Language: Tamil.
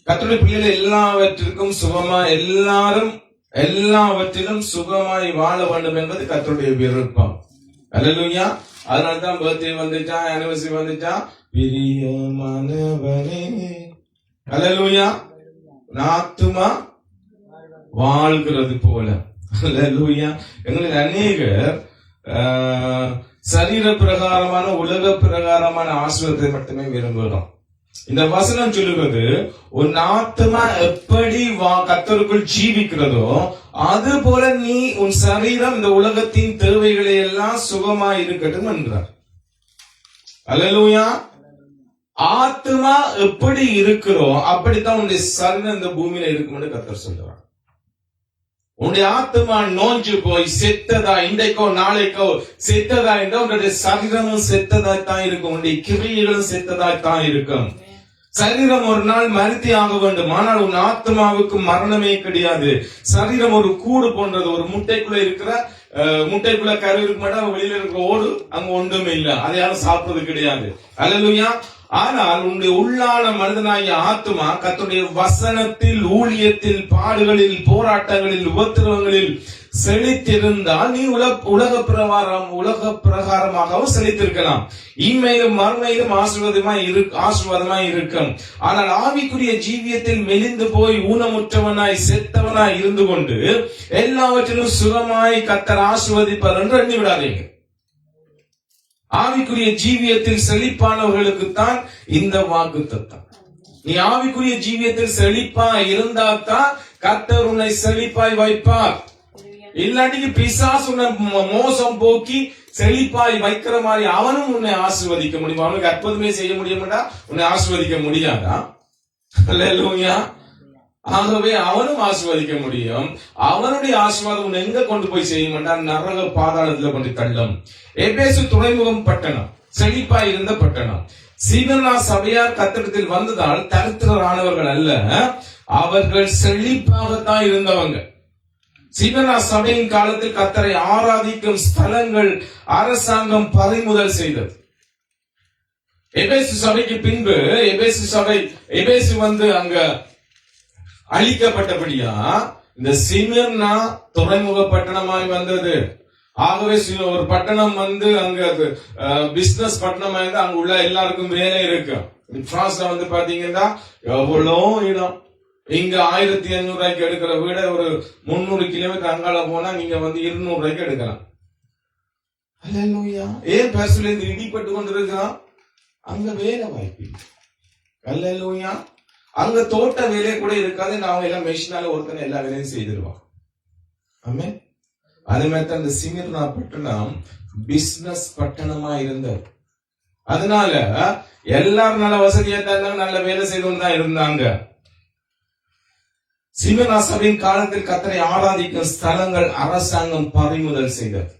கர்த்தருடைய பிள்ளைகள் எல்லாவற்றிற்கும் எல்லாவற்றிலும் சுகமாய் வாழ வேண்டும் என்பது கர்த்தருடைய விருப்பம். அல்லேலூயா. அதனால்தான் பர்த்டே வந்துட்டா, ஆனிவர்சரி வந்துட்டா, பிரியமானவனே அல்லேலூயா ஆத்துமா வாழ்கிறது போல. அல்லேலூயா. எங்களுக்கு அநேகர் சரீர பிரகாரமான உலக பிரகாரமான ஆசீர்வாதத்தை மட்டுமே விரும்புகிறோம். இந்த வசனம் சொல்லுவது உன் ஆத்மா எப்படி கர்த்தருக்குள் ஜீவிக்கிறதோ அது போல நீ உன் சரீரம் இந்த உலகத்தின் தேவைகளை எல்லாம் சுகமாய் இருக்கட்டும் என்கிறார். அல்லேலூயா. ஆத்மா எப்படி இருக்கிறோ அப்படித்தான் உன்னுடைய சரீரம் இந்த பூமியில இருக்கும் கர்த்தர் சொல்றார். உன்னுடைய ஆத்மா நோஞ்சு போய் செத்ததா, இன்றைக்கோ நாளைக்கோ செத்ததா என்றால் உன்னுடைய சரீரமும் செத்ததாய்த்தான் இருக்கும், உன்னுடைய கிரியைகளும் செத்ததாய்த்தான் இருக்கும். சரீரம் ஒரு நாள் மரித்தே ஆக வேண்டும், ஆனால் உன் ஆத்மாவுக்கு மரணமே கிடையாது. சரீரம் ஒரு கூடு போன்றது. ஒரு முட்டைக்குள்ள கரு இருக்க மாட்டா, வெளியில இருக்கிற ஓடு அங்க ஒன்றுமே இல்ல, அதை யாரும் சாப்பிடுறது கிடையாது. அல்லேலூயா. ஆனால் உன்னுடைய உள்ளான மனிதனாகிய ஆத்மா கர்த்தருடைய வசனத்தில், ஊழியத்தில், பாடுகளில், போராட்டங்களில், உபத்திரவங்களில் செழித்திருந்தால் நீ உலக பிரகாரமாகவும் செழித்திருக்கலாம். இம்மையிலும் மறுமையிலும் ஆசீர்வாதமாய் இருக்கும். ஆனால் ஆவிக்குரிய ஜீவியத்தில் மெலிந்து போய் ஊனமுற்றவனாய் செத்தவனாய் இருந்து கொண்டு எல்லாவற்றிலும் சுகமாய் கர்த்தர் ஆசீர்வதிப்பார் என்று எண்ணி விடாதீங்க. ஆவிக்குரிய ஜீவியத்தில் செழிப்பானவர்களுக்குத்தான் இந்த வாக்குத்தத்தம். நீ ஆவிக்குரிய ஜீவியத்தில் செழிப்பாய் இருந்தால்தான் கர்த்தர் உன்னை செழிப்பாய் வைப்பார். இல்லாட்டிக்கு பிசாசு உன்னை மோசம் போக்கி செழிப்பாய் வைக்கிற மாதிரி அவனும் உன்னை ஆசீர்வதிக்க முடியும். அவனுக்கு அற்புதமே செய்ய முடியுமாடா, உன்னை ஆசீர்வதிக்க முடியாதா? அல்லேலூயா. ஆகவே அவனும் ஆசீர்வதிக்க முடியும். அவனுடைய ஆசீர்வாதம் உன்னை எங்க கொண்டு போய் செய்யும்டா, நரக பாதாளத்துல கொண்டு தள்ளும். எபேசு துறைமுகம் பட்டணம் செழிப்பாய் இருந்த பட்டணம். சீமனா சபையார் கர்த்தரிடத்தில் வந்ததால் தரித்திரரானவர்கள் அல்ல, அவர்கள் செழிப்பாகத்தான் இருந்தவங்க. சீமனா சபையின் காலத்தில் கர்த்தரை ஆராதிக்கும் ஸ்தலங்கள் அரசாங்கம் பறிமுதல் செய்தது. எபேசு சபைக்கு பின்பு எபேசு அங்க அழிக்கப்பட்டபடியா இந்த சிமிர்னா துறைமுக பட்டணமாய் வந்தது. ஆகவே ஒரு பட்டணம் அங்க பிசினஸ் பட்டணமா இருந்து அங்க உள்ள எல்லாருக்கும் வேலை இருக்கு. பிரான்ஸ்ல பாத்தீங்கன்னா எவ்வளோ இடம். இங்க 1500 ரூபாய்க்கு எடுக்கிற வீட ஒரு 300 கிலோமீட்டர் அங்கால போனா நீங்க 200 ரூபாய்க்கு எடுக்கலாம். அல்லேலூயா. ஏன் பேசல இருந்து இடிப்பட்டு கொண்டு இருக்கான்? அங்க வேலை வாய்ப்பு. அல்லேலூயா. அங்க தோட்ட வேலையை கூட இருக்காது. அவங்க எல்லாம் மெஷினால ஒருத்தனை எல்லா வேலையும் செய்திருவான். ஆமே. அதே மாதிரி தான் இந்த சிமிர்னா பட்டணம் பிசினஸ் பட்டணமா இருந்தது. அதனால எல்லாரும் நல்ல வசதியா தான் நல்ல வேலை செய்து தான் இருந்தாங்க. சிமிர்னா சபையின் காலத்தில் கர்த்தரை ஆராதிக்கும் ஸ்தலங்கள் அரசாங்கம் பறிமுதல் செய்தது.